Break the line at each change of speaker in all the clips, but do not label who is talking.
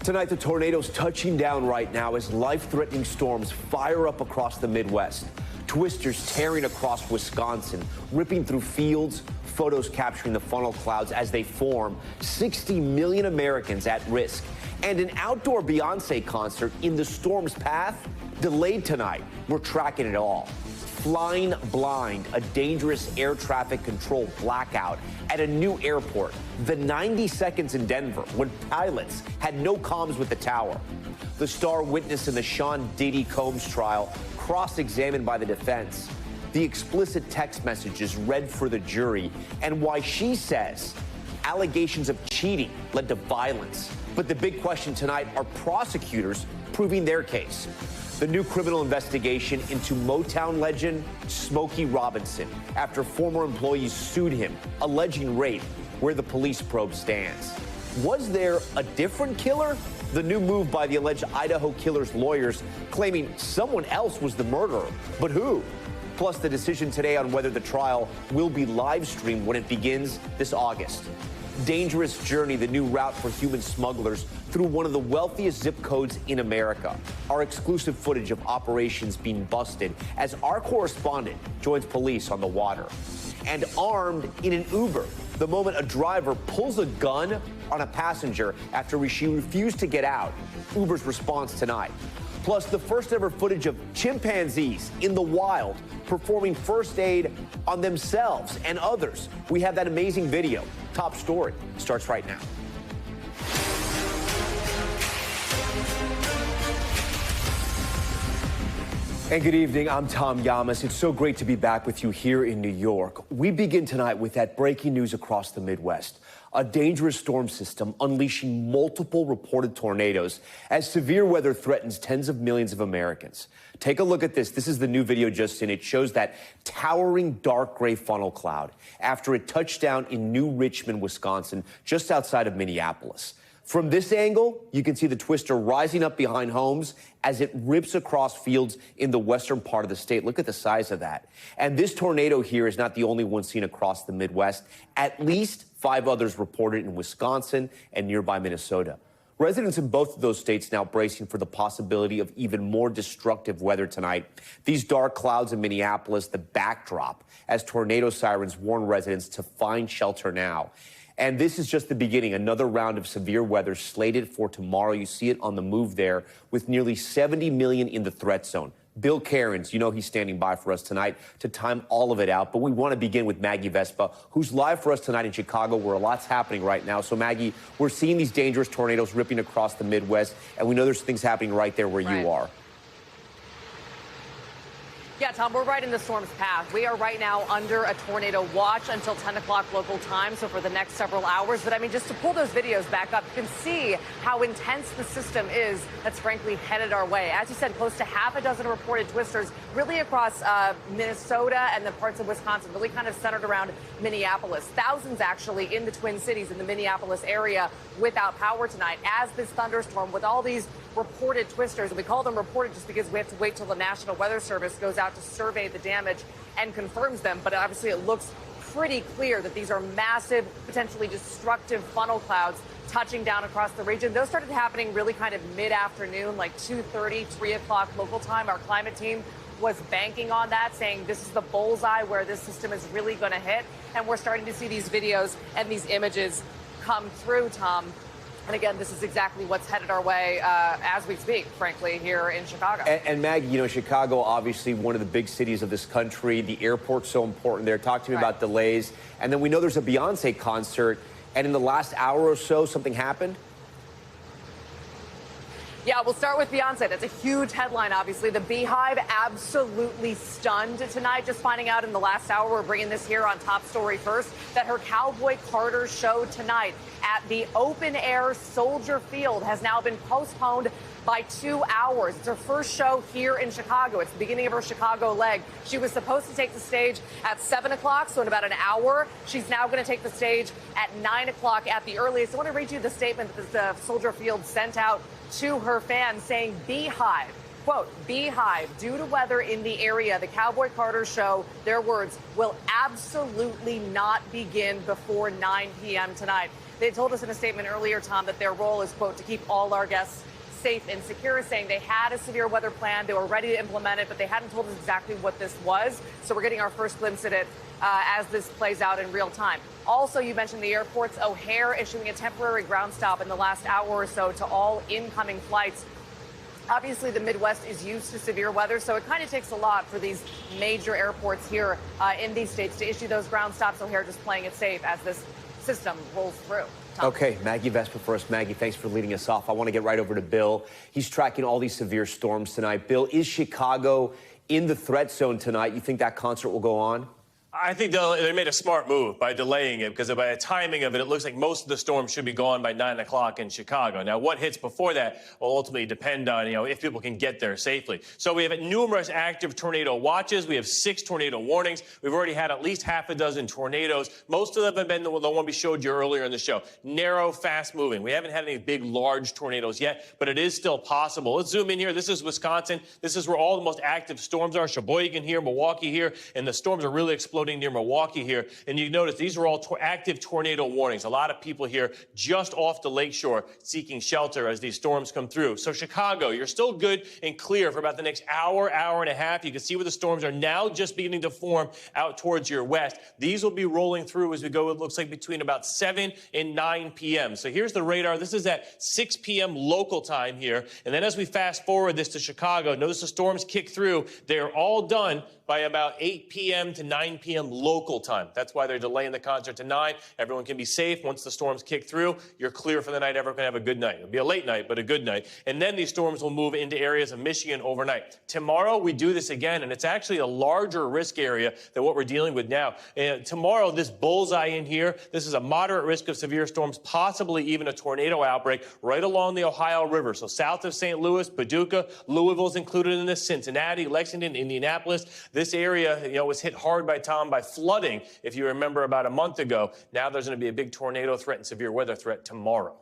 Tonight, the tornadoes touching down right now as life-threatening storms fire up across the Midwest. Twisters tearing across Wisconsin, ripping through fields, photos capturing the funnel clouds as they form. 60 million Americans at risk. And an outdoor Beyonce concert in the storm's path delayed tonight. We're tracking it all. Flying blind, a dangerous air traffic control blackout at a new airport. The 90 seconds in Denver when pilots had no comms with the tower. The star witness in the Sean Diddy Combs trial cross-examined by the defense. The explicit text messages read for the jury and why she says allegations of cheating led to violence. But the big question tonight, are prosecutors proving their case? The new criminal investigation into Motown legend Smokey Robinson after former employees sued him, alleging rape, where the police probe stands. Was there a different killer? The new move by the alleged Idaho killer's lawyers claiming someone else was the murderer. But who? Plus the decision today on whether the trial will be live streamed when it begins this August. Dangerous journey, the new route for human smugglers through one of the wealthiest zip codes in America. Our exclusive footage of operations being busted as our correspondent joins police on the water. And armed in an Uber, the moment a driver pulls a gun on a passenger after she refused to get out. Uber's response tonight. Plus the first ever footage of chimpanzees in the wild performing first aid on themselves and others. We have that amazing video. Top story starts right now. And good evening, I'm Tom Llamas. It's so great to be back with you here in New York. We begin tonight with that breaking news across the Midwest. A dangerous storm system unleashing multiple reported tornadoes as severe weather threatens tens of millions of Americans. Take a look at this. This is the new video just in. It shows that towering dark gray funnel cloud after it touched down in New Richmond, Wisconsin, just outside of Minneapolis. From this angle, you can see the twister rising up behind homes as it rips across fields in the western part of the state. Look at the size of that. And this tornado here is not the only one seen across the Midwest. At least 5 others reported in Wisconsin and nearby Minnesota. Residents in both of those states now bracing for the possibility of even more destructive weather tonight. These dark clouds in Minneapolis, the backdrop as tornado sirens warn residents to find shelter now. And this is just the beginning. Another round of severe weather slated for tomorrow. You see it on the move there with nearly 70 million in the threat zone. Bill Cairns, you know he's standing by for us tonight to time all of it out. But we want to begin with Maggie Vespa, who's live for us tonight in Chicago, where a lot's happening right now. So, Maggie, we're seeing these dangerous tornadoes ripping across the Midwest, and we know there's things happening right there where you are.
Yeah, Tom, we're right in the storm's path. We are right now under a tornado watch until 10 o'clock local time, so for the next several hours. But, I mean, just to pull those videos back up, you can see how intense the system is that's frankly headed our way. As you said, close to half a dozen reported twisters really across Minnesota and the parts of Wisconsin, really kind of centered around Minneapolis. Thousands actually in the Twin Cities in the Minneapolis area without power tonight as this thunderstorm with all these reported twisters. And we call them reported just because we have to wait till the National Weather Service goes out to survey the damage and confirms them. But obviously it looks pretty clear that these are massive, potentially destructive funnel clouds touching down across the region. Those started happening really kind of mid-afternoon, like 2:30, 3 o'clock local time. Our climate team was banking on that, saying this is the bullseye where this system is really going to hit. And we're starting to see these videos and these images come through, Tom. And again, this is exactly what's headed our way as we speak, frankly, here in Chicago.
And Maggie, you know, Chicago, obviously one of the big cities of this country. The airport's so important there. Talk to me about delays. And then we know there's a Beyonce concert. And in the last hour or so, something happened?
Yeah, we'll start with Beyonce. That's a huge headline, obviously. The Beehive absolutely stunned tonight. Just finding out in the last hour, we're bringing this here on Top Story first, that her Cowboy Carter show tonight at the open-air Soldier Field has now been postponed by 2 hours. It's her first show here in Chicago. It's the beginning of her Chicago leg. She was supposed to take the stage at 7 o'clock, so in about an hour. She's now going to take the stage at 9 o'clock at the earliest. I want to read you the statement that the Soldier Field sent out to her fans saying, Beehive, quote, Beehive, due to weather in the area, the Cowboy Carter show, their words, will absolutely not begin before 9 p.m. tonight. They told us in a statement earlier, Tom, that their role is, quote, to keep all our guests safe and secure, saying they had a severe weather plan. They were ready to implement it, but they hadn't told us exactly what this was. So we're getting our first glimpse at it as this plays out in real time. Also, you mentioned the airports. O'Hare issuing a temporary ground stop in the last hour or so to all incoming flights. Obviously, the Midwest is used to severe weather, so it kind of takes a lot for these major airports here in these states to issue those ground stops. O'Hare just playing it safe as this system rolls through. Tom.
Okay, Maggie Vespa first. Maggie, thanks for leading us off. I want to get right over to Bill. He's tracking all these severe storms tonight. Bill, is Chicago in the threat zone tonight? You think that concert will go on?
I think they made a smart move by delaying it, because by the timing of it, it looks like most of the storm should be gone by 9 o'clock in Chicago. Now, what hits before that will ultimately depend on, if people can get there safely. So we have numerous active tornado watches. We have 6 tornado warnings. We've already had at least half a dozen tornadoes. Most of them have been the one we showed you earlier in the show. Narrow, fast moving. We haven't had any big, large tornadoes yet, but it is still possible. Let's zoom in here. This is Wisconsin. This is where all the most active storms are. Sheboygan here, Milwaukee here, and the storms are really exploding near Milwaukee here. And you notice these are all active tornado warnings. A lot of people here just off the lakeshore seeking shelter as these storms come through. So Chicago, you're still good and clear for about the next hour, hour and a half. You can see where the storms are now just beginning to form out towards your west. These will be rolling through as we go, it looks like, between about 7 and 9 p.m. So here's the radar. This is at 6 p.m. local time here. And then as we fast forward this to Chicago, notice the storms kick through. They're all done by about 8 p.m. to 9 p.m. local time. That's why they're delaying the concert to 9. Everyone can be safe. Once the storms kick through, you're clear for the night. Everyone can have a good night. It'll be a late night, but a good night. And then these storms will move into areas of Michigan overnight. Tomorrow, we do this again, and it's actually a larger risk area than what we're dealing with now. Tomorrow, this bullseye in here, this is a moderate risk of severe storms, possibly even a tornado outbreak right along the Ohio River. So south of St. Louis, Paducah, Louisville's included in this, Cincinnati, Lexington, Indianapolis. This area, was hit hard by flooding, if you remember, about a month ago. Now there's going to be a big tornado threat and severe weather threat tomorrow.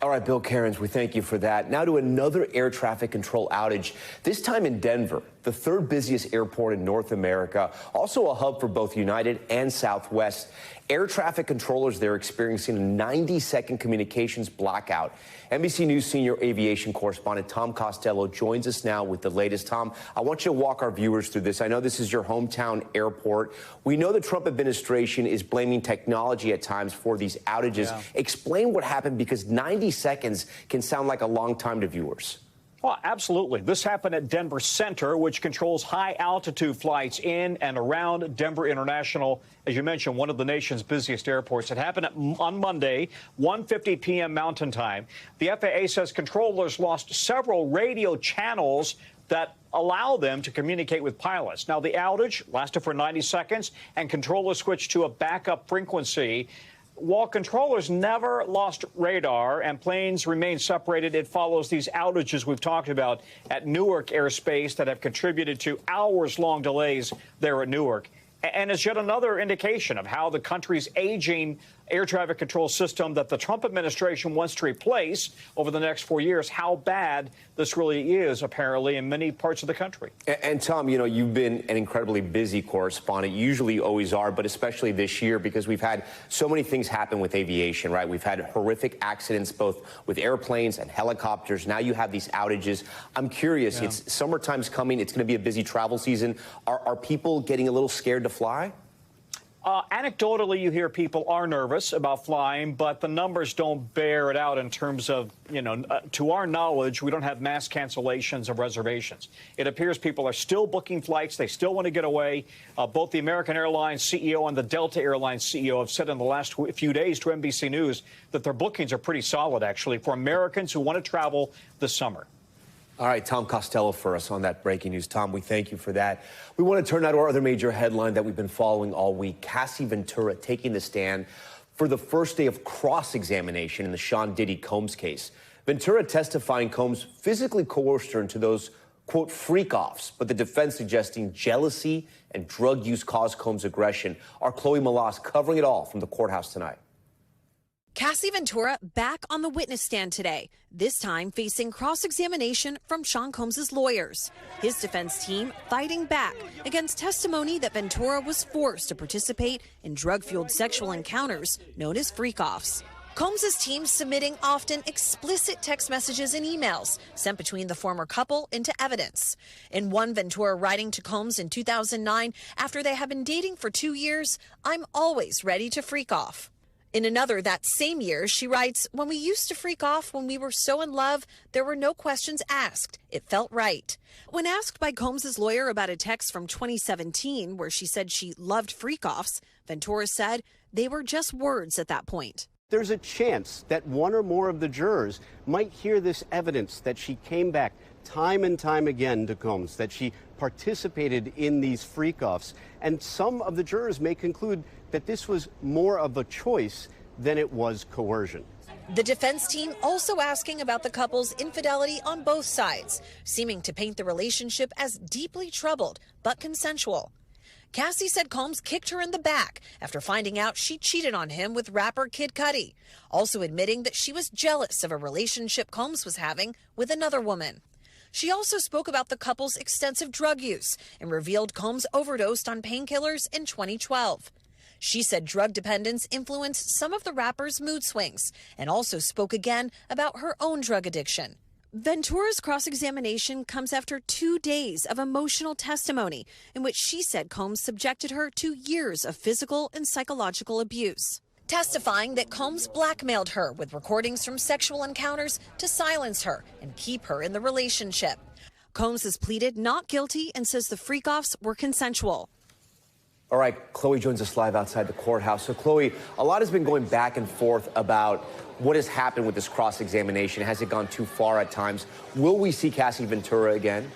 All right, Bill Cairns, we thank you for that. Now to another air traffic control outage, this time in Denver, the third busiest airport in North America, also a hub for both United and Southwest. Air traffic controllers there experiencing a 90-second communications blackout. NBC News senior aviation correspondent Tom Costello joins us now with the latest. Tom, I want you to walk our viewers through this. I know this is your hometown airport. We know the Trump administration is blaming technology at times for these outages. Yeah. Explain what happened, because 90 seconds can sound like a long time to viewers.
Well, absolutely. This happened at Denver Center, which controls high-altitude flights in and around Denver International, as you mentioned, one of the nation's busiest airports. It happened on Monday, 1:50 p.m. Mountain Time. The FAA says controllers lost several radio channels that allow them to communicate with pilots. Now, the outage lasted for 90 seconds, and controllers switched to a backup frequency. While controllers never lost radar and planes remain separated, it follows these outages we've talked about at Newark airspace that have contributed to hours-long delays there at Newark. And it's yet another indication of how the country's aging air traffic control system that the Trump administration wants to replace over the next 4 years, how bad this really is, apparently, in many parts of the country.
And Tom, you've been an incredibly busy correspondent. You usually always are, but especially this year, because we've had so many things happen with aviation, right? We've had horrific accidents, both with airplanes and helicopters. Now you have these outages. I'm curious, It's summertime's coming. It's going to be a busy travel season. Are people getting a little scared to fly?
Anecdotally, you hear people are nervous about flying, but the numbers don't bear it out in terms of, to our knowledge, we don't have mass cancellations of reservations. It appears people are still booking flights. They still want to get away. Both the American Airlines CEO and the Delta Airlines CEO have said in the last few days to NBC News that their bookings are pretty solid, actually, for Americans who want to travel this summer.
All right, Tom Costello for us on that breaking news. Tom, we thank you for that. We want to turn now to our other major headline that we've been following all week. Cassie Ventura taking the stand for the first day of cross-examination in the Sean Diddy Combs case. Ventura testifying Combs physically coerced her into those, quote, freak-offs, but the defense suggesting jealousy and drug use caused Combs' aggression. Our Chloe Malas covering it all from the courthouse tonight.
Cassie Ventura back on the witness stand today, this time facing cross-examination from Sean Combs' lawyers. His defense team fighting back against testimony that Ventura was forced to participate in drug-fueled sexual encounters known as freak-offs. Combs' team submitting often explicit text messages and emails sent between the former couple into evidence. In one, Ventura writing to Combs in 2009 after they had been dating for 2 years, "I'm always ready to freak off." In another that same year, she writes, "When we used to freak off when we were so in love, there were no questions asked. It felt right." When asked by Combs' lawyer about a text from 2017 where she said she loved freak-offs, Ventura said they were just words at that point.
There's a chance that one or more of the jurors might hear this evidence that she came back time and time again to Combs, that she participated in these freak-offs. And some of the jurors may conclude that this was more of a choice than it was coercion.
The defense team also asking about the couple's infidelity on both sides, seeming to paint the relationship as deeply troubled but consensual. Cassie said Combs kicked her in the back after finding out she cheated on him with rapper Kid Cudi, also admitting that she was jealous of a relationship Combs was having with another woman. She also spoke about the couple's extensive drug use and revealed Combs overdosed on painkillers in 2012. She said drug dependence influenced some of the rapper's mood swings and also spoke again about her own drug addiction. Ventura's cross-examination comes after 2 days of emotional testimony in which she said Combs subjected her to years of physical and psychological abuse. Testifying that Combs blackmailed her with recordings from sexual encounters to silence her and keep her in the relationship. Combs has pleaded not guilty and says the freak-offs were consensual.
All right, Chloe joins us live outside the courthouse. So, Chloe, a lot has been going back and forth about what has happened with this cross-examination. Has it gone too far at times? Will we see Cassie Ventura again?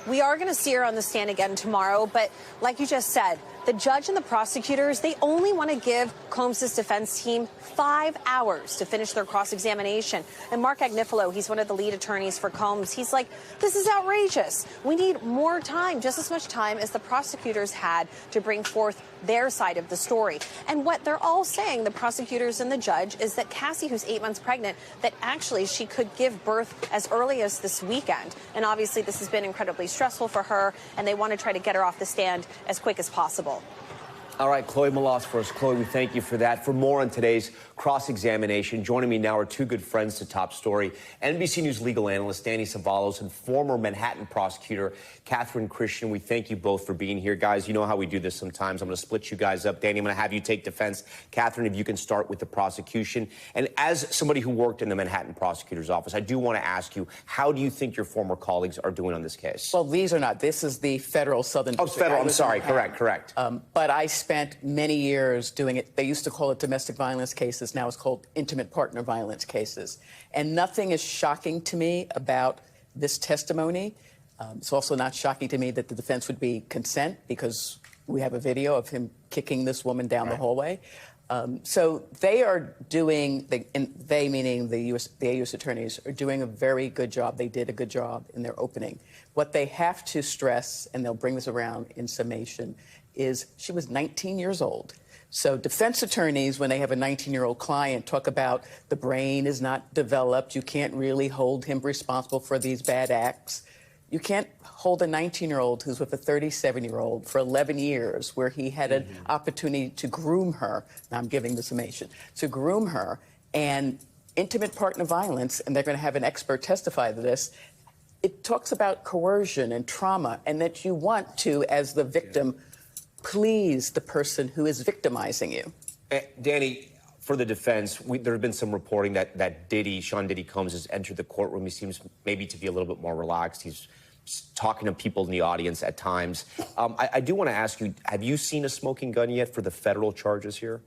We are going to see her on the stand again tomorrow, but like you just said, the judge and the prosecutors, they only want to give Combs' defense team 5 hours to finish their cross-examination. And Mark Agnifilo, he's one of the lead attorneys for Combs, he's like, this is outrageous. We need more time, just as much time as the prosecutors had to bring forth their side of the story. And what they're all saying, the prosecutors and the judge, is that Cassie, who's 8 months pregnant, that actually she could give birth as early as this weekend. And obviously this has been incredibly stressful for her, and they want to try to get her off the stand as quick as possible.
All right, Chloe Malas first. Chloe, we thank you for that. For more on today's cross-examination, joining me now are two good friends to Top Story, NBC News legal analyst Danny Savalos and former Manhattan prosecutor Catherine Christian. We thank you both for being here. Guys, you know how we do this sometimes. I'm going to split you guys up. Danny, I'm going to have you take defense. Catherine, if you can start with the prosecution. And as somebody who worked in the Manhattan prosecutor's office, I do want to ask you, how do you think your former colleagues are doing on this case?
Well, these are not. This is the federal Southern District.
Oh, federal. I'm sorry. Correct.
But I spent many years doing it. They used to call it domestic violence cases. Now it's called intimate partner violence cases. And nothing is shocking to me about this testimony. It's also not shocking to me that the defense would be consent, because we have a video of him kicking this woman down the hallway. So they are doing, and they meaning the U.S. attorneys, are doing a very good job. They did a good job in their opening. What they have to stress, and they'll bring this around in summation, is she was 19 years old. So defense attorneys, when they have a 19-year-old client, talk about the brain is not developed. You can't really hold him responsible for these bad acts. You can't hold a 19-year-old who's with a 37-year-old for 11 years, where he had an opportunity to groom her. Now I'm giving the summation. To groom her, and intimate partner violence, and they're going to have an expert testify to this. It talks about coercion and trauma, and that you want to, as the victim, please the person who is victimizing you.
Danny, for the defense, there have been some reporting that Sean Diddy Combs has entered the courtroom. He seems maybe to be a little bit more relaxed. He's talking to people in the audience at times. I do want to ask you, have you seen a smoking gun yet for the federal charges here?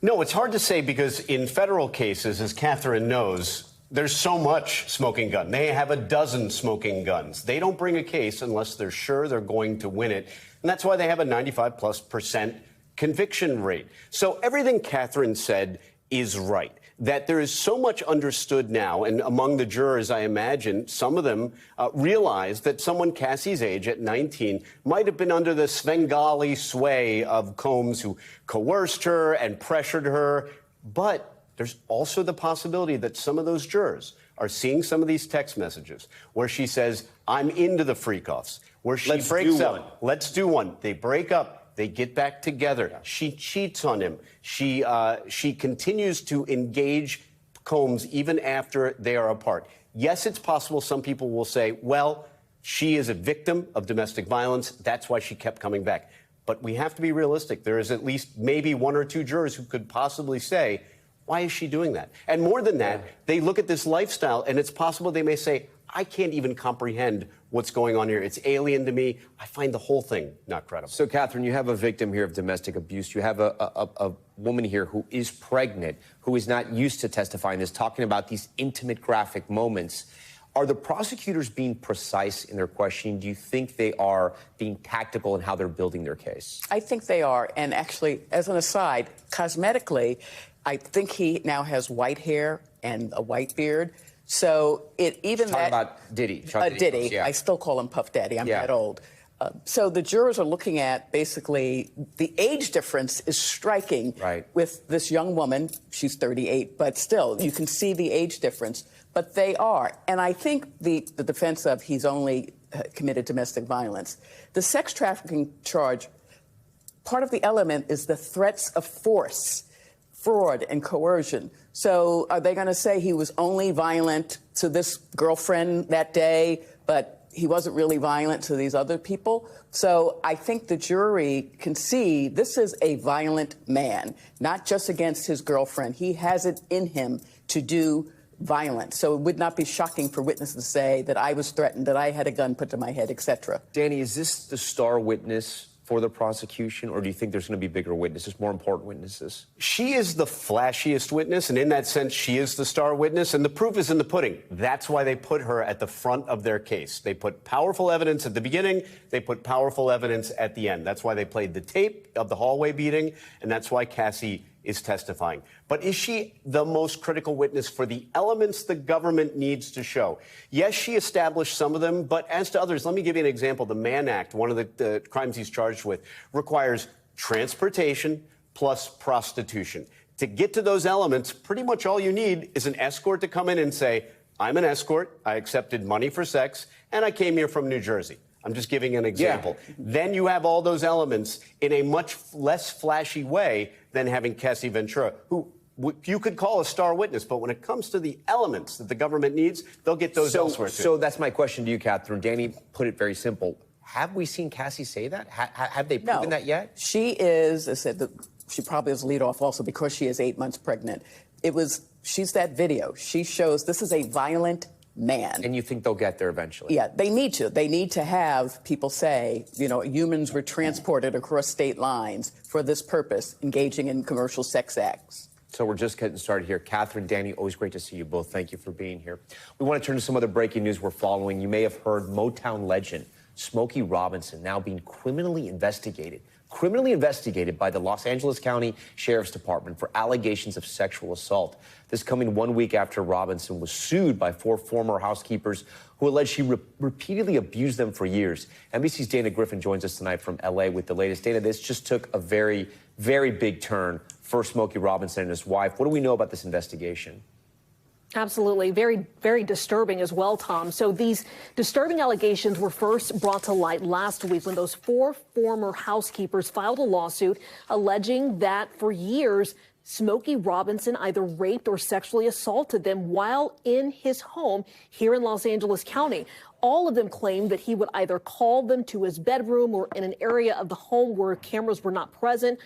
No, it's hard to say, because in federal cases, as Catherine knows, there's so much smoking gun. They have a dozen smoking guns. They don't bring a case unless they're sure they're going to win it. And that's why they have a 95+% conviction rate. So everything Catherine said is right, that there is so much understood now. And among the jurors, I imagine, some of them realize that someone Cassie's age at 19 might have been under the Svengali sway of Combs, who coerced her and pressured her. But there's also the possibility that some of those jurors are seeing some of these text messages where she says, I'm into the freak-offs, where she breaks up. Let's do one. They break up. They get back together. Yeah. She cheats on him. She continues to engage Combs even after they are apart. Yes, it's possible some people will say, well, she is a victim of domestic violence. That's why she kept coming back. But we have to be realistic. There is at least maybe one or two jurors who could possibly say, why is she doing that? And more than that, they look at this lifestyle, and it's possible they may say, I can't even comprehend what's going on here. It's alien to me. I find the whole thing not credible.
So, Catherine, you have a victim here of domestic abuse. You have a woman here who is pregnant, who is not used to testifying, is talking about these intimate, graphic moments. Are the prosecutors being precise in their questioning? Do you think they are being tactical in how they're building their case?
I think they are. And actually, as an aside, cosmetically, I think he now has white hair and a white beard. So it even
talking about Diddy.
Diddy. Yeah. I still call him Puff Daddy. I'm that old. So the jurors are looking at basically the age difference is striking with this young woman. She's 38, but still, you can see the age difference. But they are. And I think the defense of he's only committed domestic violence. The sex trafficking charge, part of the element is the threats of force, fraud, and coercion. So are they going to say he was only violent to this girlfriend that day, but he wasn't really violent to these other people? So I think the jury can see this is a violent man, not just against his girlfriend. He has it in him to do violence. So it would not be shocking for witnesses to say that I was threatened, that I had a gun put to my head, etc.
Danny, is this the star witness for the prosecution, or do you think there's going to be bigger witnesses, more important witnesses?
She is the flashiest witness, and in that sense, she is the star witness, and the proof is in the pudding. That's why they put her at the front of their case. They put powerful evidence at the beginning, they put powerful evidence at the end. That's why they played the tape of the hallway beating, and that's why Cassie is testifying. But is she the most critical witness for the elements the government needs to show? Yes, she established some of them, but as to others, let me give you an example. The Mann Act, one of the crimes he's charged with, requires transportation plus prostitution. To get to those elements, pretty much all you need is an escort to come in and say, I'm an escort, I accepted money for sex, and I came here from New Jersey. I'm just giving an example. Yeah. Then you have all those elements in a much less flashy way than having Cassie Ventura, who you could call a star witness, but when it comes to the elements that the government needs, they'll get those elsewhere, too.
So that's my question to you, Catherine. Danny put it very simple. Have we seen Cassie say that? Have they proven that yet?
She is, I said, she probably is lead off also because she is 8 months pregnant. She's that video. She shows this is a violent man.
And you think they'll get there eventually?
Yeah, they need to. They need to have people say, humans were transported across state lines for this purpose, engaging in commercial sex acts.
So we're just getting started here. Catherine, Danny, always great to see you both. Thank you for being here. We want to turn to some other breaking news we're following. You may have heard Motown legend Smokey Robinson now being criminally investigated by the Los Angeles County Sheriff's Department for allegations of sexual assault. This coming 1 week after Robinson was sued by 4 former housekeepers who alleged she repeatedly abused them for years. NBC's Dana Griffin joins us tonight from L.A. with the latest. Dana, this just took a very, very big turn for Smokey Robinson and his wife. What do we know about this investigation?
Absolutely. Very, very disturbing as well, Tom. So these disturbing allegations were first brought to light last week when those 4 former housekeepers filed a lawsuit alleging that for years, Smokey Robinson either raped or sexually assaulted them while in his home here in Los Angeles County. All of them claimed that he would either call them to his bedroom or in an area of the home where cameras were not present,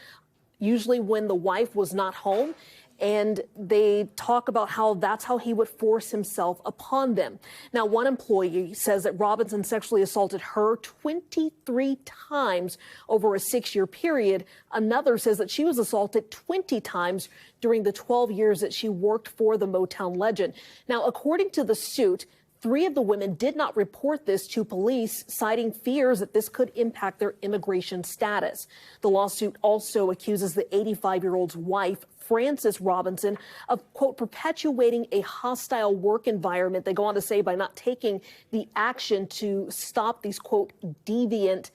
usually when the wife was not home. And they talk about how that's how he would force himself upon them. Now, one employee says that Robinson sexually assaulted her 23 times over a 6-year period. Another says that she was assaulted 20 times during the 12 years that she worked for the Motown legend. Now, according to the suit, 3 of the women did not report this to police, citing fears that this could impact their immigration status. The lawsuit also accuses the 85-year-old's wife, Frances Robinson, of, quote, perpetuating a hostile work environment. They go on to say by not taking the action to stop these, quote, deviant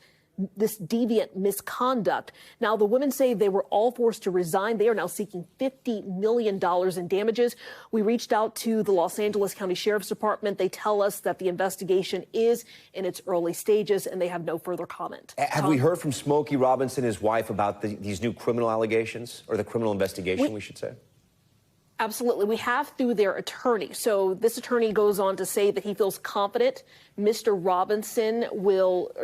this deviant misconduct. Now, the women say they were all forced to resign. They are now seeking $50 million in damages. We reached out to the Los Angeles County Sheriff's Department. They tell us that the investigation is in its early stages, and they have no further comment.
Have we heard from Smokey Robinson, his wife, about these new criminal allegations, or the criminal investigation, we should say?
Absolutely. We have through their attorney. So this attorney goes on to say that he feels confident Mr. Robinson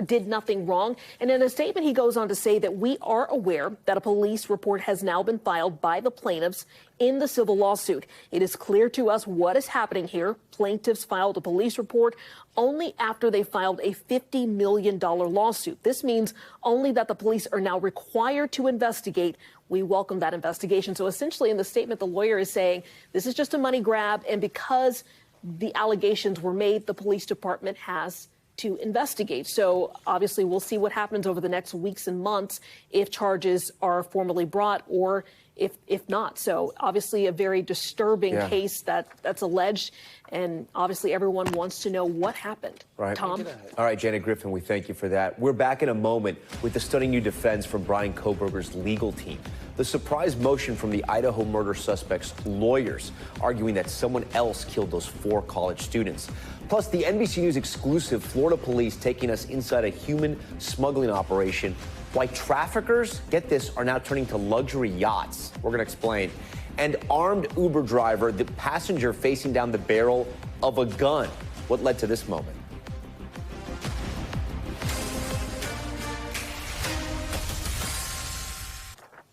did nothing wrong. And in a statement, he goes on to say that we are aware that a police report has now been filed by the plaintiffs in the civil lawsuit. It is clear to us what is happening here. Plaintiffs filed a police report only after they filed a $50 million lawsuit. This means only that the police are now required to investigate. We welcome that investigation. So essentially in the statement, the lawyer is saying this is just a money grab. And because the allegations were made, the police department has to investigate. So obviously we'll see what happens over the next weeks and months if charges are formally brought or if not. So obviously a very disturbing case that's alleged. And obviously everyone wants to know what happened.
Right.
Tom?
All right, Janet Griffin, we thank you for that. We're back in a moment with the stunning new defense from Bryan Kohberger's legal team. The surprise motion from the Idaho murder suspect's lawyers arguing that someone else killed those 4 college students. Plus, the NBC News exclusive, Florida police taking us inside a human smuggling operation. Why traffickers, get this, are now turning to luxury yachts. We're going to explain. And armed Uber driver, the passenger facing down the barrel of a gun. What led to this moment?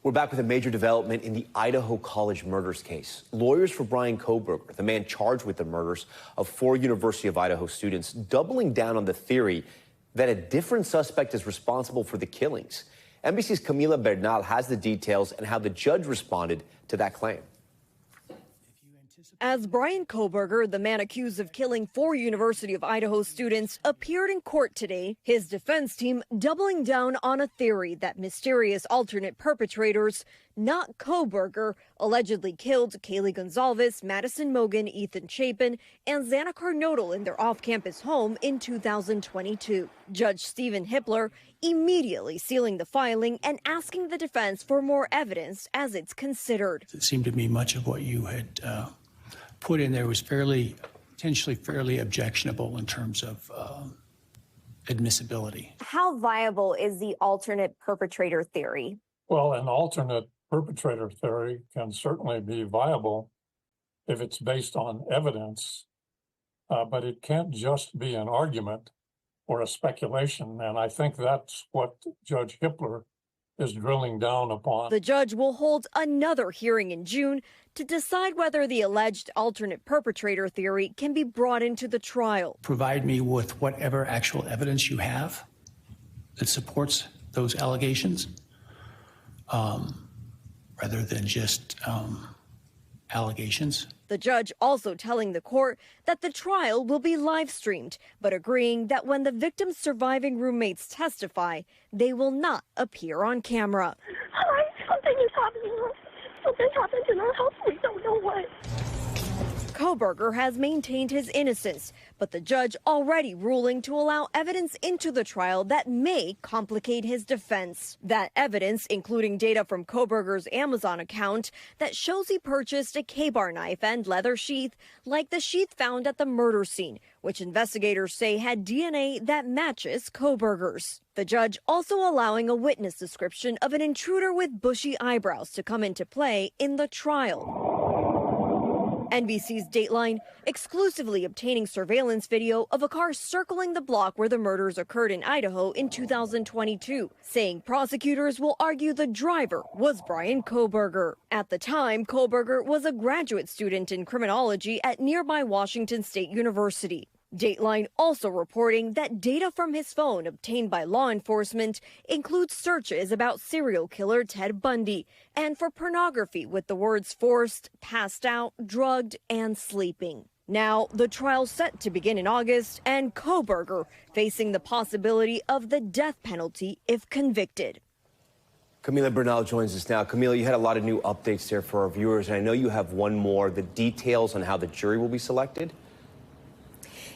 We're back with a major development in the Idaho college murders case. Lawyers for Bryan Kohberger, the man charged with the murders of 4 University of Idaho students, doubling down on the theory that a different suspect is responsible for the killings. NBC's Camila Bernal has the details and how the judge responded to that claim.
As Bryan Kohberger, the man accused of killing 4 University of Idaho students, appeared in court today, his defense team doubling down on a theory that mysterious alternate perpetrators, not Kohberger, allegedly killed Kaylee Gonzalez, Madison Mogan, Ethan Chapin, and Xana Carnodal in their off-campus home in 2022. Judge Stephen Hippler immediately sealing the filing and asking the defense for more evidence as it's considered.
It seemed to me much of what you had put in there was potentially fairly objectionable in terms of admissibility.
How viable is the alternate perpetrator theory?
Well, an alternate perpetrator theory can certainly be viable if it's based on evidence, but it can't just be an argument or a speculation. And I think that's what Judge Hippler is drilling down upon.
The judge will hold another hearing in June to decide whether the alleged alternate perpetrator theory can be brought into the trial.
Provide me with whatever actual evidence you have that supports those allegations, rather than just allegations.
The judge also telling the court that the trial will be live streamed, but agreeing that when the victim's surviving roommates testify, they will not appear on camera.
Hi, something is happening. Something happened in our house. We don't know what.
Kohberger has maintained his innocence, but the judge already ruling to allow evidence into the trial that may complicate his defense. That evidence, including data from Kohberger's Amazon account that shows he purchased a K-bar knife and leather sheath like the sheath found at the murder scene, which investigators say had DNA that matches Kohberger's. The judge also allowing a witness description of an intruder with bushy eyebrows to come into play in the trial. NBC's Dateline exclusively obtaining surveillance video of a car circling the block where the murders occurred in Idaho in 2022, saying prosecutors will argue the driver was Bryan Kohberger. At the time, Kohberger was a graduate student in criminology at nearby Washington State University. Dateline also reporting that data from his phone obtained by law enforcement includes searches about serial killer Ted Bundy and for pornography with the words forced, passed out, drugged, and sleeping. Now, the trial set to begin in August and Kohberger facing the possibility of the death penalty if convicted.
Camila Bernal joins us now. Camila, you had a lot of new updates there for our viewers, and I know you have one more, the details on how the jury will be selected.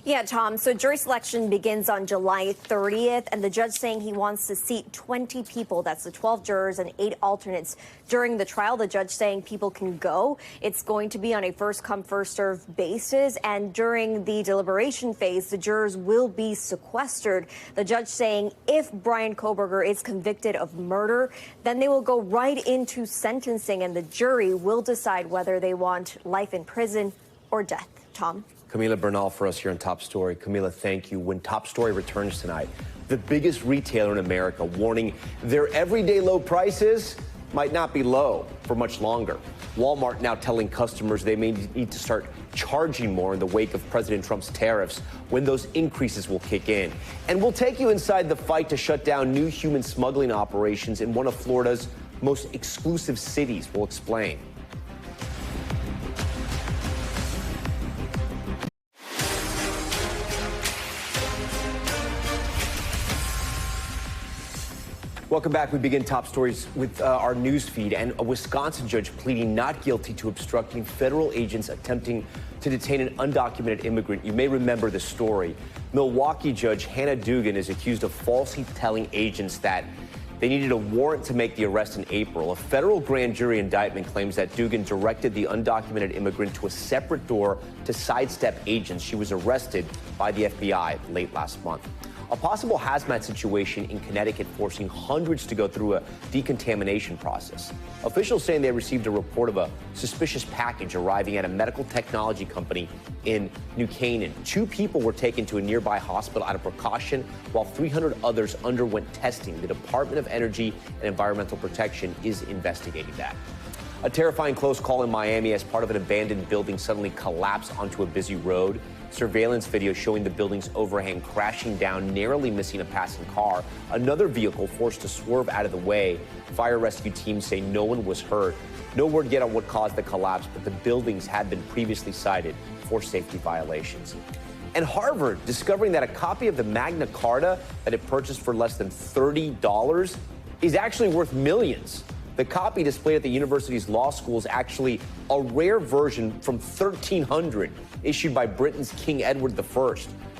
Yeah, Tom. So jury selection begins on July 30th, and the judge saying he wants to seat 20 people. That's the 12 jurors and 8 alternates. During the trial, the judge saying people can go. It's going to be on a first-come, first-served basis. And during the deliberation phase, the jurors will be sequestered. The judge saying if Bryan Kohberger is convicted of murder, then they will go right into sentencing, and the jury will decide whether they want life in prison or death. Tom?
Camila Bernal for us here on Top Story. Camila, thank you. When Top Story returns tonight, the biggest retailer in America warning their everyday low prices might not be low for much longer. Walmart now telling customers they may need to start charging more in the wake of President Trump's tariffs, when those increases will kick in. And we'll take you inside the fight to shut down new human smuggling operations in one of Florida's most exclusive cities. We'll explain. Welcome back. We begin Top Stories with our news feed and a Wisconsin judge pleading not guilty to obstructing federal agents attempting to detain an undocumented immigrant. You may remember the story. Milwaukee judge Hannah Dugan is accused of falsely telling agents that they needed a warrant to make the arrest in April. A federal grand jury indictment claims that Dugan directed the undocumented immigrant to a separate door to sidestep agents. She was arrested by the FBI late last month. A possible hazmat situation in Connecticut forcing hundreds to go through a decontamination process. Officials saying they received a report of a suspicious package arriving at a medical technology company in New Canaan. 2 people were taken to a nearby hospital out of precaution, while 300 others underwent testing. The Department of Energy and Environmental Protection is investigating that. A terrifying close call in Miami as part of an abandoned building suddenly collapsed onto a busy road. Surveillance video showing the building's overhang crashing down, narrowly missing a passing car. Another vehicle forced to swerve out of the way. Fire rescue teams say no one was hurt. No word yet on what caused the collapse, but the buildings had been previously cited for safety violations. And Harvard discovering that a copy of the Magna Carta that it purchased for less than $30 is actually worth millions. The copy displayed at the university's law school is actually a rare version from 1300, issued by Britain's King Edward I.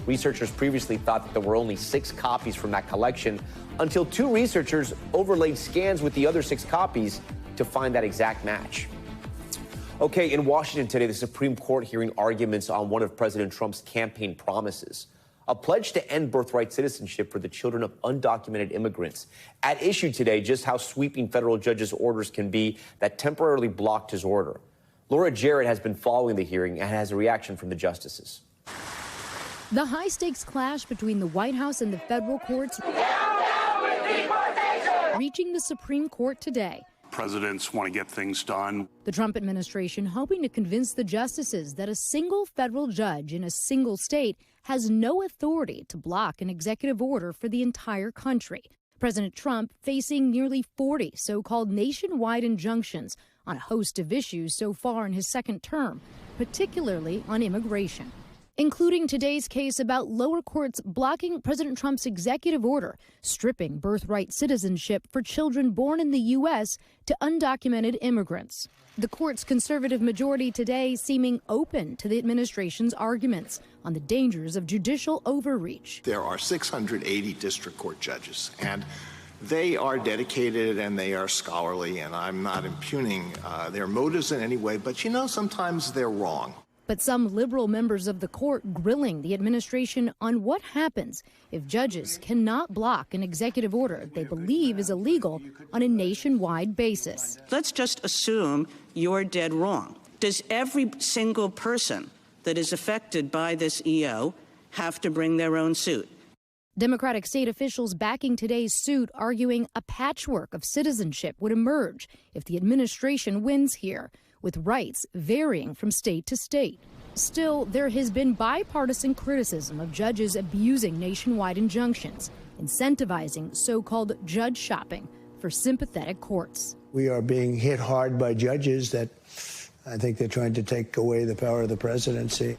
Researchers previously thought that there were only 6 copies from that collection until 2 researchers overlaid scans with the other 6 copies to find that exact match. Okay, in Washington today, the Supreme Court hearing arguments on one of President Trump's campaign promises, a pledge to end birthright citizenship for the children of undocumented immigrants. At issue today, just how sweeping federal judges' orders can be that temporarily blocked his order. Laura Jarrett has been following the hearing and has a reaction from the justices.
The high-stakes clash between the White House and the federal courts reaching the Supreme Court today.
Presidents want to get things done.
The Trump administration hoping to convince the justices that a single federal judge in a single state has no authority to block an executive order for the entire country. President Trump facing nearly 40 so-called nationwide injunctions on a host of issues so far in his second term, particularly on immigration, including today's case about lower courts blocking President Trump's executive order stripping birthright citizenship for children born in the U.S. to undocumented immigrants. The court's conservative majority today seeming open to the administration's arguments on the dangers of judicial overreach.
There are 680 district court judges, and they are dedicated and they are scholarly, and I'm not impugning their motives in any way, but sometimes they're wrong.
But some liberal members of the court grilling the administration on what happens if judges cannot block an executive order they believe is illegal on a nationwide basis.
Let's just assume you're dead wrong. Does every single person that is affected by this EO have to bring their own suit?
Democratic state officials backing today's suit, arguing a patchwork of citizenship would emerge if the administration wins here, with rights varying from state to state. Still, there has been bipartisan criticism of judges abusing nationwide injunctions, incentivizing so-called judge shopping for sympathetic courts.
We are being hit hard by judges that I think they're trying to take away the power of the presidency.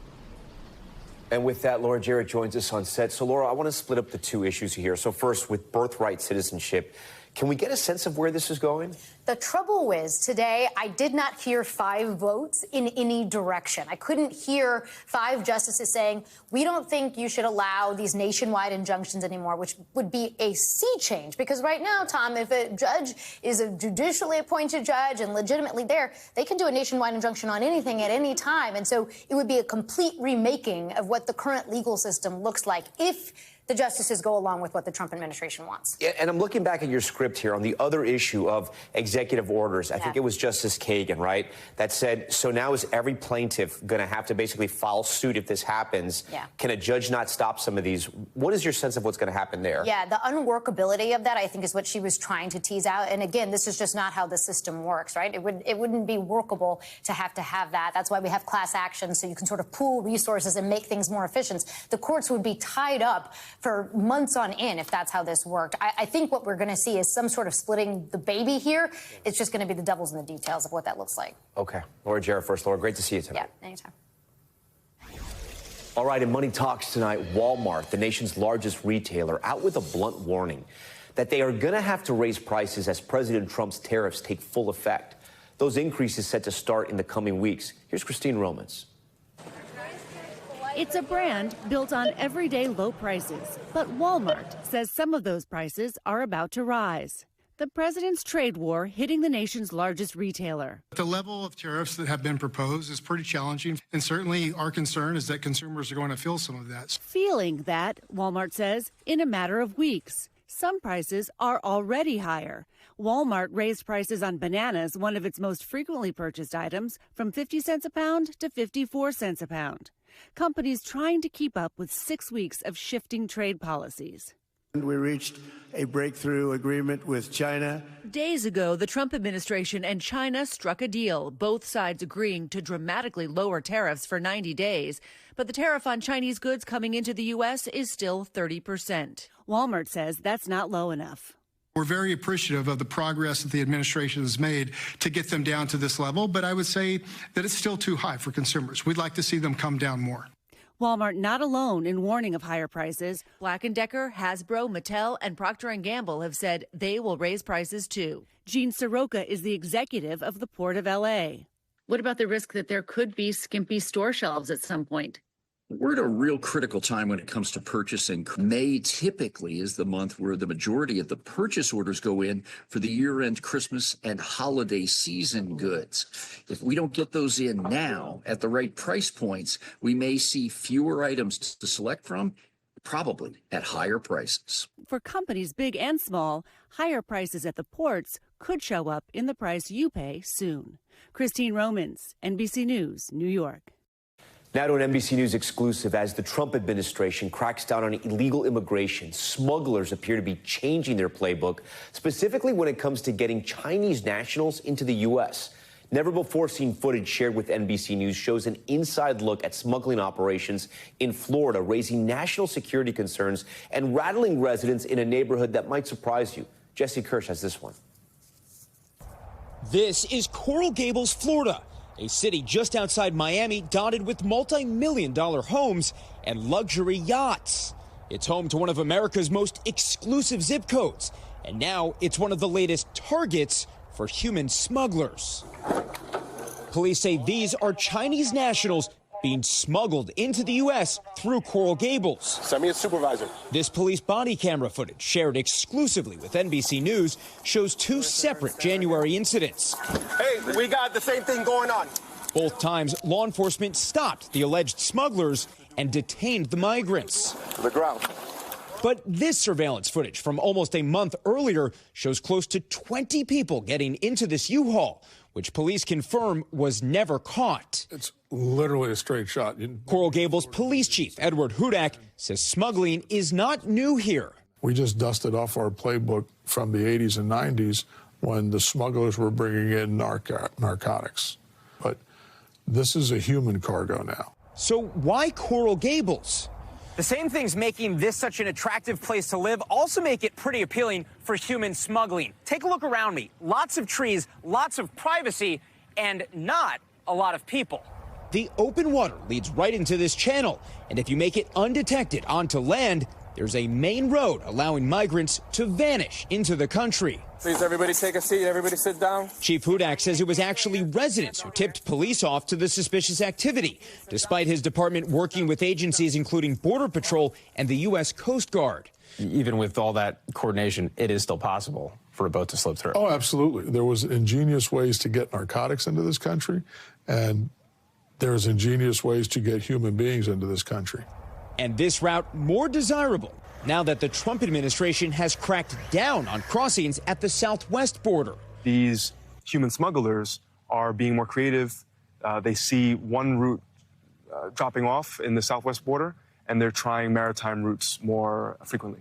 And with that, Laura Jarrett joins us on set. So, Laura, I want to split up the 2 issues here. So first, with birthright citizenship, Can we get a sense of where this is going?
The trouble is, today, I did not hear 5 votes in any direction. I couldn't hear 5 justices saying, we don't think you should allow these nationwide injunctions anymore, which would be a sea change. Because right now, Tom, if a judge is a judicially appointed judge and legitimately there, they can do a nationwide injunction on anything at any time. And so it would be a complete remaking of what the current legal system looks like if the justices go along with what the Trump administration wants.
Yeah, and I'm looking back at your script here on the other issue of executive orders. I think it was Justice Kagan, right, that said, so now is every plaintiff going to have to basically file suit if this happens?
Yeah.
Can a judge not stop some of these? What is your sense of what's going to happen there?
Yeah, the unworkability of that, I think, is what she was trying to tease out. And again, this is just not how the system works, right? It wouldn't be workable to have that. That's why we have class actions, so you can sort of pool resources and make things more efficient. The courts would be tied up for months on end if that's how this worked. I think what we're going to see is some sort of splitting the baby here. It's just going to be the devil's in the details of what that looks like.
Okay. Laura Jarrett first. Laura, great to see you tonight.
Yeah, anytime.
All right, in Money Talks tonight, Walmart, the nation's largest retailer, out with a blunt warning that they are going to have to raise prices as President Trump's tariffs take full effect. Those increases set to start in the coming weeks. Here's Christine Romans.
It's a brand built on everyday low prices, but Walmart says some of those prices are about to rise. The president's trade war hitting the nation's largest retailer.
The level of tariffs that have been proposed is pretty challenging, and certainly our concern is that consumers are going to feel some of that.
Feeling that, Walmart says, in a matter of weeks. Some prices are already higher. Walmart raised prices on bananas, one of its most frequently purchased items, from 50 cents a pound to 54 cents a pound. Companies trying to keep up with 6 weeks of shifting trade policies.
We reached a breakthrough agreement with China.
Days ago, the Trump administration and China struck a deal, both sides agreeing to dramatically lower tariffs for 90 days. But the tariff on Chinese goods coming into the U.S. is still 30%. Walmart says that's not low enough.
We're very appreciative of the progress that the administration has made to get them down to this level, but I would say that it's still too high for consumers. We'd like to see them come down more.
Walmart not alone in warning of higher prices. Black & Decker, Hasbro, Mattel, and Procter & Gamble have said they will raise prices too. Jean Soroka is the executive of the Port of L.A.
What about the risk that there could be skimpy store shelves at some point?
We're at a real critical time when it comes to purchasing. May typically is the month where the majority of the purchase orders go in for the year-end Christmas and holiday season goods. If we don't get those in now at the right price points, we may see fewer items to select from, probably at higher prices.
For companies big and small, higher prices at the ports could show up in the price you pay soon. Christine Romans, NBC News, New York.
Now to an NBC News exclusive. As the Trump administration cracks down on illegal immigration, smugglers appear to be changing their playbook, specifically when it comes to getting Chinese nationals into the U.S. Never before seen footage shared with NBC News shows an inside look at smuggling operations in Florida, raising national security concerns and rattling residents in a neighborhood that might surprise you. Jesse Kirsch has this one.
This is Coral Gables, Florida, a city just outside Miami dotted with multi-million-dollar homes and luxury yachts. It's home to one of America's most exclusive zip codes, and now it's one of the latest targets for human smugglers. Police say these are Chinese nationals being smuggled into the U.S. through Coral Gables.
Send me a supervisor.
This police body camera footage, shared exclusively with NBC News, shows two separate January incidents.
Hey, we got the same thing going on.
Both times, law enforcement stopped the alleged smugglers and detained the migrants.
To the ground.
But this surveillance footage from almost a month earlier shows close to 20 people getting into this U-Haul, which police confirm was never caught.
It's literally a straight shot.
Coral Gables Police Chief Edward Hudak says smuggling is not new here.
We just dusted off our playbook from the 80s and 90s when the smugglers were bringing in narcotics. But this is a human cargo now.
So why Coral Gables?
The same things making this such an attractive place to live also make it pretty appealing for human smuggling. Take a look around me. Lots of trees, lots of privacy, and not a lot of people.
The open water leads right into this channel, and if you make it undetected onto land, there's a main road allowing migrants to vanish into the country.
Please, everybody take a seat. Everybody sit down.
Chief Hudak says it was actually residents who tipped police off to the suspicious activity, despite his department working with agencies including Border Patrol and the U.S. Coast Guard.
Even with all that coordination, it is still possible for a boat to slip through.
Oh, absolutely. There was ingenious ways to get narcotics into this country, and there's ingenious ways to get human beings into this country.
And this route more desirable now that the Trump administration has cracked down on crossings at the southwest border.
These human smugglers are being more creative. They see one route dropping off in the southwest border, and they're trying maritime routes more frequently.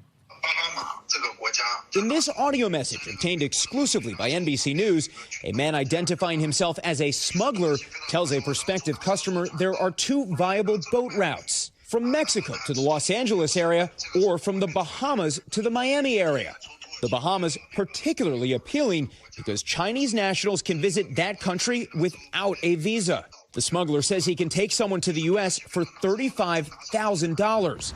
In this audio message obtained exclusively by NBC News, a man identifying himself as a smuggler tells a prospective customer there are two viable boat routes: from Mexico to the Los Angeles area or from the Bahamas to the Miami area. The Bahamas particularly appealing because Chinese nationals can visit that country without a visa. The smuggler says he can take someone to the U.S. for $35,000.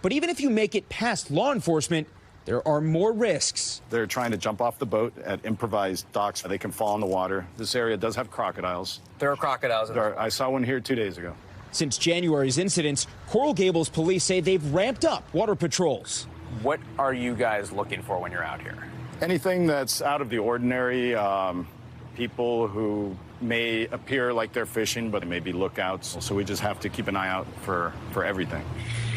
But even if you make it past law enforcement, there are more risks.
They're trying to jump off the boat at improvised docks. They can fall in the water. This area does have crocodiles.
There are crocodiles.
I saw one here 2 days ago.
Since January's incidents, Coral Gables police say they've ramped up water patrols.
What are you guys looking for when you're out here?
Anything that's out of the ordinary, people who may appear like they're fishing, but they may be lookouts. So we just have to keep an eye out for everything.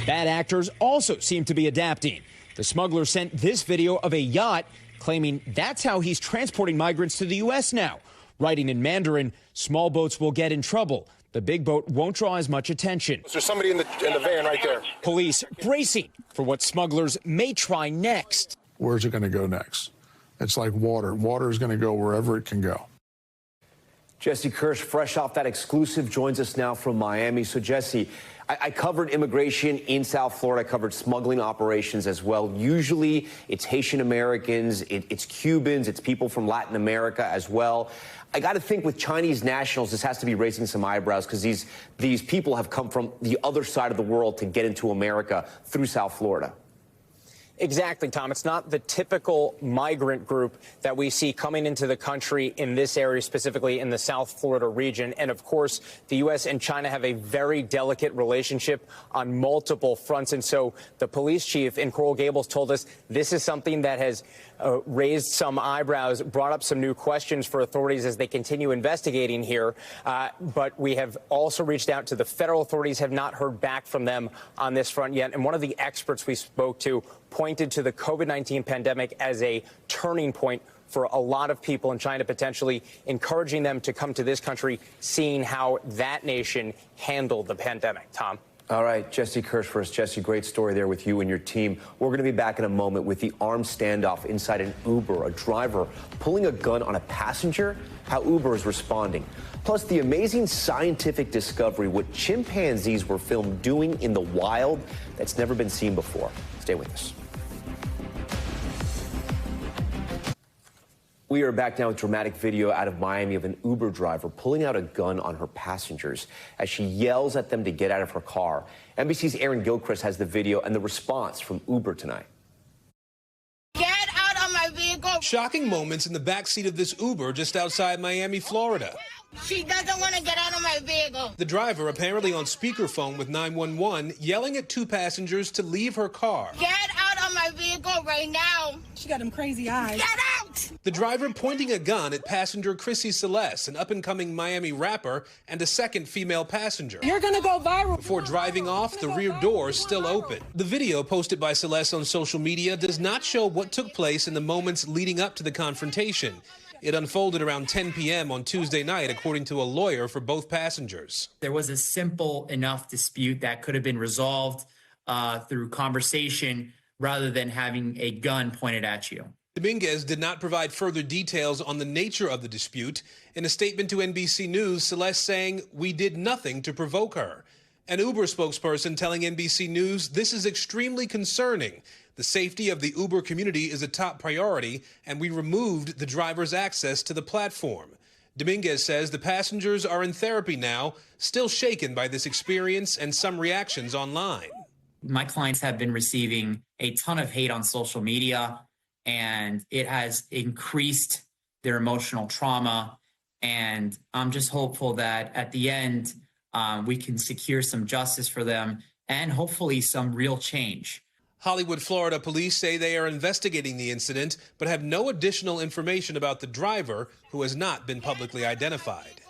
Bad actors also seem to be adapting. The smuggler sent this video of a yacht claiming that's how he's transporting migrants to the U.S. now. Writing in Mandarin, small boats will get in trouble. The big boat won't draw as much attention.
There's somebody in the van right there.
Police bracing for what smugglers may try next.
Where's it going to go next? It's like water. Water is going to go wherever it can go.
Jesse Kirsch, fresh off that exclusive, joins us now from Miami. So, Jesse, I covered immigration in South Florida. I covered smuggling operations as well. Usually it's Haitian Americans, it's Cubans, it's people from Latin America as well. I got to think with Chinese nationals, this has to be raising some eyebrows because these people have come from the other side of the world to get into America through South Florida.
Exactly, Tom. It's not the typical migrant group that we see coming into the country in this area, specifically in the South Florida region. And of course, the U.S. and China have a very delicate relationship on multiple fronts. And so the police chief in Coral Gables told us this is something that has raised some eyebrows, brought up some new questions for authorities as they continue investigating here. But we have also reached out to the federal authorities, have not heard back from them on this front yet. And one of the experts we spoke to pointed to the COVID-19 pandemic as a turning point for a lot of people in China, potentially encouraging them to come to this country, seeing how that nation handled the pandemic. Tom?
All right, Jesse Kirsch for us. Jesse, great story there with you and your team. We're going to be back in a moment with the armed standoff inside an Uber, a driver pulling a gun on a passenger, how Uber is responding. Plus, the amazing scientific discovery, what chimpanzees were filmed doing in the wild that's never been seen before. Stay with us. We are back now with dramatic video out of Miami of an Uber driver pulling out a gun on her passengers as she yells at them to get out of her car. NBC's Aaron Gilchrist has the video and the response from Uber tonight.
Get out of my vehicle!
Shocking moments in the backseat of this Uber just outside Miami, Florida.
She doesn't want to get out of my vehicle.
The driver, apparently on speakerphone with 911, yelling at two passengers to leave her car.
Get out of my vehicle right now.
She got them crazy eyes.
Get out!
The driver pointing a gun at passenger Chrissy Celeste, an up-and-coming Miami rapper, and a second female passenger.
You're gonna go viral.
Before driving off, the rear door still open. The video posted by Celeste on social media does not show what took place in the moments leading up to the confrontation. It unfolded around 10 p.m. on Tuesday night, according to a lawyer for both passengers.
There was a simple enough dispute that could have been resolved through conversation rather than having a gun pointed at you.
Dominguez did not provide further details on the nature of the dispute. In a statement to NBC News, Celeste saying, "We did nothing to provoke her." An Uber spokesperson telling NBC News this is extremely concerning. The safety of the Uber community is a top priority, and we removed the driver's access to the platform. Dominguez says the passengers are in therapy now, still shaken by this experience and some reactions online.
My clients have been receiving a ton of hate on social media, and it has increased their emotional trauma. And I'm just hopeful that at the end, we can secure some justice for them and hopefully some real change.
Hollywood, Florida police say they are investigating the incident, but have no additional information about the driver, who has not been publicly identified.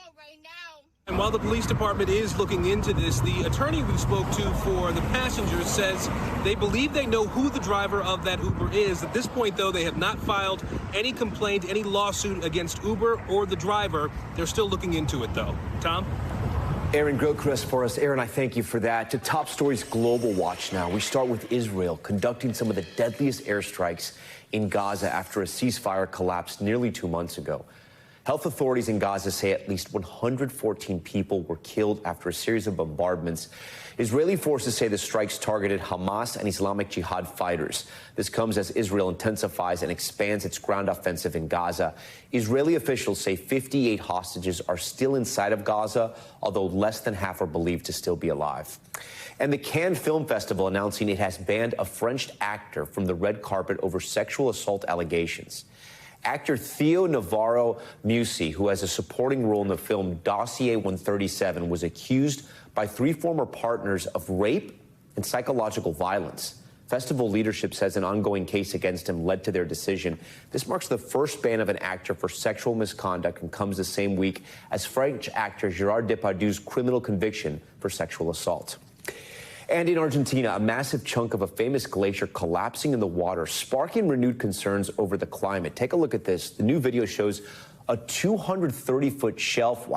And while the police department is looking into this, the attorney we spoke to for the passengers says they believe they know who the driver of that Uber is. At this point, though, they have not filed any complaint, any lawsuit against Uber or the driver. They're still looking into it, though. Tom?
Aaron Gilchrist for us. Aaron, I thank you for that. To Top Stories Global Watch now. We start with Israel conducting some of the deadliest airstrikes in Gaza after a ceasefire collapsed nearly 2 months ago. Health authorities in Gaza say at least 114 people were killed after a series of bombardments. Israeli forces say the strikes targeted Hamas and Islamic Jihad fighters. This comes as Israel intensifies and expands its ground offensive in Gaza. Israeli officials say 58 hostages are still inside of Gaza, although less than half are believed to still be alive. And the Cannes Film Festival announcing it has banned a French actor from the red carpet over sexual assault allegations. Actor Theo Navarro-Musi, who has a supporting role in the film Dossier 137, was accused by 3 former partners of rape and psychological violence. Festival leadership says an ongoing case against him led to their decision. This marks the first ban of an actor for sexual misconduct and comes the same week as French actor Gérard Depardieu's criminal conviction for sexual assault. And in Argentina, a massive chunk of a famous glacier collapsing in the water, sparking renewed concerns over the climate. Take a look at this. The new video shows a 230-foot shelf,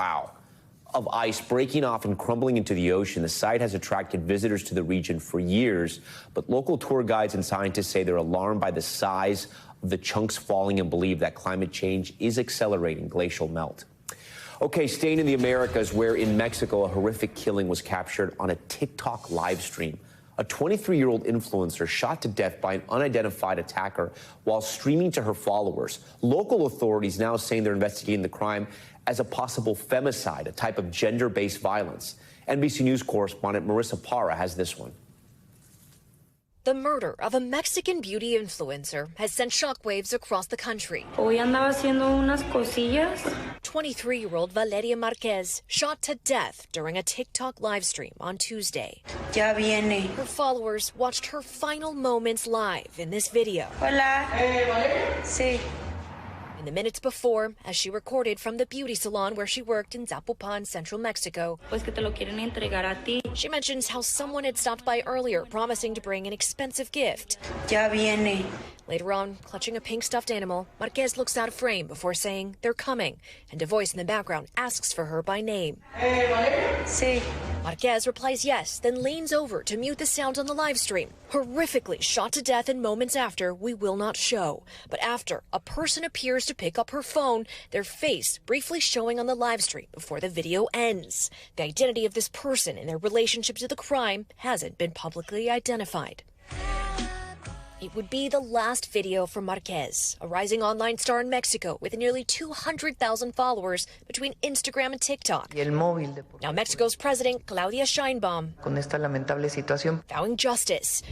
of ice breaking off and crumbling into the ocean. The site has attracted visitors to the region for years, but local tour guides and scientists say they're alarmed by the size of the chunks falling and believe that climate change is accelerating glacial melt. Okay, staying in the Americas, where in Mexico a horrific killing was captured on a TikTok live stream. A 23-year-old influencer shot to death by an unidentified attacker while streaming to her followers. Local authorities now saying they're investigating the crime as a possible femicide, a type of gender-based violence. NBC News correspondent Marissa Parra has this one.
The murder of a Mexican beauty influencer has sent shockwaves across the country. 23-year-old Valeria Marquez shot to death during a TikTok live stream on Tuesday.
Ya viene.
Her followers watched her final moments live in this video.
Hola. Sí.
In the minutes before, as she recorded from the beauty salon where she worked in Zapopan, central Mexico.
Pues que te lo quieren entregar a ti.
She mentions how someone had stopped by earlier, promising to bring an expensive gift.
Ya viene.
Later on, clutching a pink stuffed animal, Marquez looks out of frame before saying, "They're coming," and a voice in the background asks for her by name.
Sí.
Marquez replies yes, then leans over to mute the sound on the live stream. Horrifically shot to death in moments after, we will not show. But after, a person appears to pick up her phone, their face briefly showing on the live stream before the video ends. The identity of this person and their relationship to the crime hasn't been publicly identified. It would be the last video from Marquez, a rising online star in Mexico with nearly 200,000 followers between Instagram and TikTok. Now Mexico's president, Claudia Sheinbaum, vowing justice.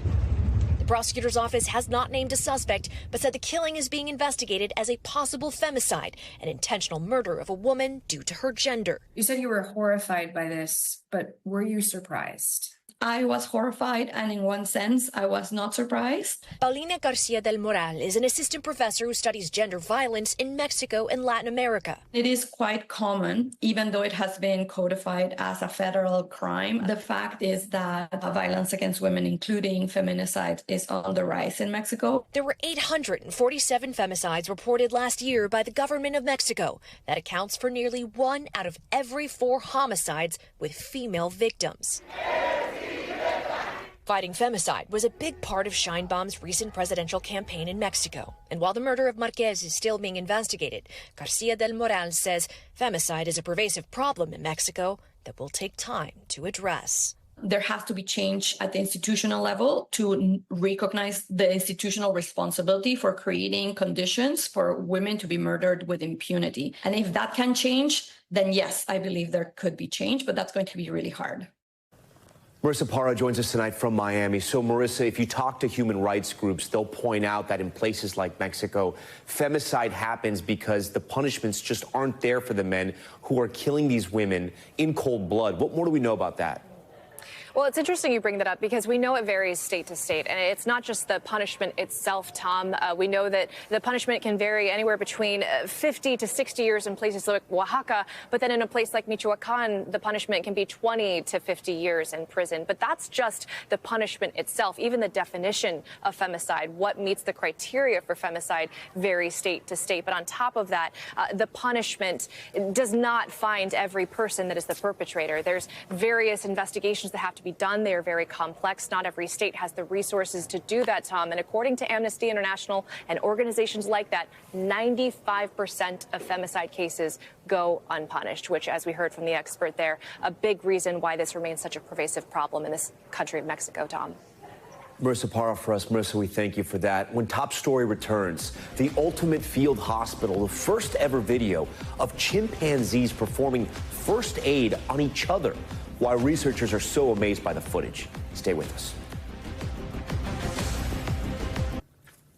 The prosecutor's office has not named a suspect, but said the killing is being investigated as a possible femicide, an intentional murder of a woman due to her gender.
You said you were horrified by this, but were you surprised?
I was horrified, and in one sense, I was not surprised.
Paulina Garcia del Moral is an assistant professor who studies gender violence in Mexico and Latin America.
It is quite common, even though it has been codified as a federal crime. The fact is that violence against women, including feminicide, is on the rise in Mexico.
There were 847 femicides reported last year by the government of Mexico. That accounts for nearly 1 out of every 4 homicides with female victims. Fighting femicide was a big part of Sheinbaum's recent presidential campaign in Mexico. And while the murder of Marquez is still being investigated, Garcia del Moral says femicide is a pervasive problem in Mexico that will take time to address.
There has to be change at the institutional level to recognize the institutional responsibility for creating conditions for women to be murdered with impunity. And if that can change, then yes, I believe there could be change, but that's going to be really hard.
Marissa Parra joins us tonight from Miami. So, Marissa, if you talk to human rights groups, they'll point out that in places like Mexico, femicide happens because the punishments just aren't there for the men who are killing these women in cold blood. What more do we know about that?
Well, it's interesting you bring that up because we know it varies state to state, and it's not just the punishment itself, Tom. We know that the punishment can vary anywhere between 50 to 60 years in places like Oaxaca, but then in a place like Michoacan, the punishment can be 20 to 50 years in prison. But that's just the punishment itself. Even the definition of femicide, what meets the criteria for femicide, varies state to state. But on top of that, the punishment does not find every person that is the perpetrator. There's various investigations that have to be done. They are very complex. Not every state has the resources to do that, Tom. And according to Amnesty International and organizations like that, 95% of femicide cases go unpunished, which, as we heard from the expert there, a big reason why this remains such a pervasive problem in this country of Mexico, Tom.
Marissa Parra for us. Marissa, we thank you for that. When Top Story returns, the Ultimate Field Hospital, the first ever video of chimpanzees performing first aid on each other. Why researchers are so amazed by the footage. Stay with us.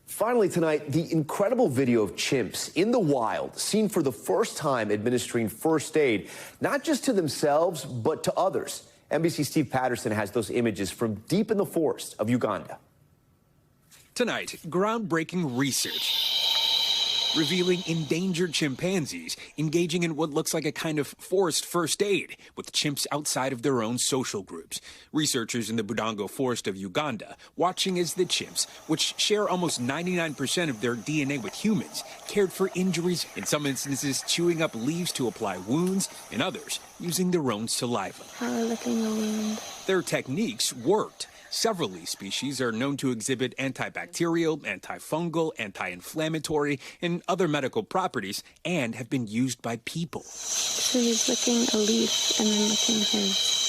Finally tonight, the incredible video of chimps in the wild, seen for the first time administering first aid, not just to themselves, but to others. NBC's Steve Patterson has those images from deep in the forest of Uganda.
Tonight, groundbreaking research revealing endangered chimpanzees engaging in what looks like a kind of forced first aid with chimps outside of their own social groups. Researchers in the Budongo forest of Uganda watching as the chimps, which share almost 99% of their DNA with humans, cared for injuries, in some instances chewing up leaves to apply wounds, in others using their own saliva.
Licking a wound.
Their techniques worked. Several leaf species are known to exhibit antibacterial, antifungal, anti-inflammatory, and other medical properties, and have been used by people.
So he's licking a leaf and then licking his.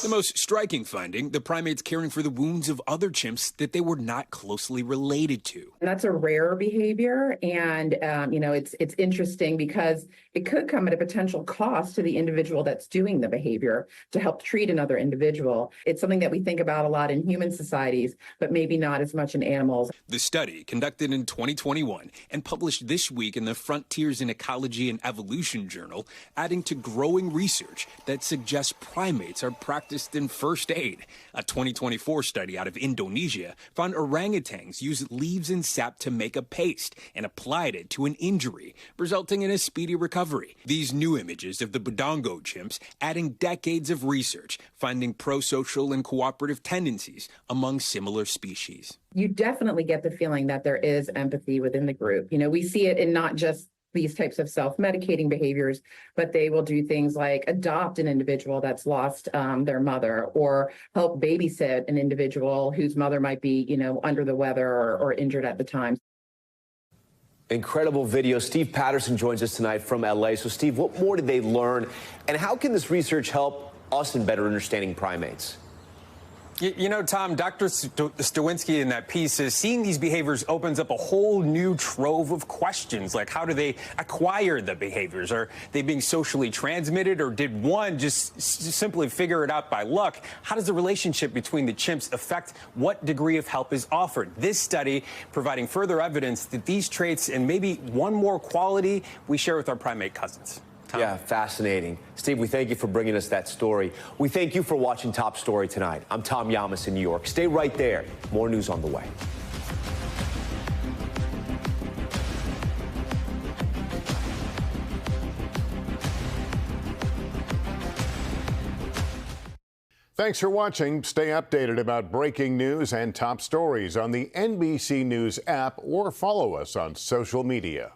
The most striking finding, the primates caring for the wounds of other chimps that they were not closely related to.
That's a rare behavior, and it's interesting because it could come at a potential cost to the individual that's doing the behavior to help treat another individual. It's something that we think about a lot in human societies, but maybe not as much in animals.
The study, conducted in 2021 and published this week in the Frontiers in Ecology and Evolution journal, adding to growing research that suggests primates are practicing in first aid. A 2024 study out of Indonesia found orangutans used leaves and sap to make a paste and applied it to an injury, resulting in a speedy recovery. These new images of the Budongo chimps adding decades of research, finding pro-social and cooperative tendencies among similar species.
You definitely get the feeling that there is empathy within the group. We see it in not just these types of self-medicating behaviors, but they will do things like adopt an individual that's lost their mother, or help babysit an individual whose mother might be, under the weather or injured at the time.
Incredible video. Steve Patterson joins us tonight from LA. So, Steve, what more did they learn, and how can this research help us in better understanding primates?
Tom, Dr. Stawinski in that piece says seeing these behaviors opens up a whole new trove of questions, like how do they acquire the behaviors? Are they being socially transmitted, or did one just simply figure it out by luck? How does the relationship between the chimps affect what degree of help is offered? This study providing further evidence that these traits and maybe one more quality we share with our primate cousins. Tom.
Yeah, fascinating. Steve, we thank you for bringing us that story. We thank you for watching Top Story tonight. I'm Tom Llamas in New York. Stay right there. More news on the way.
Thanks for watching. Stay updated about breaking news and top stories on the NBC News app, or follow us on social media.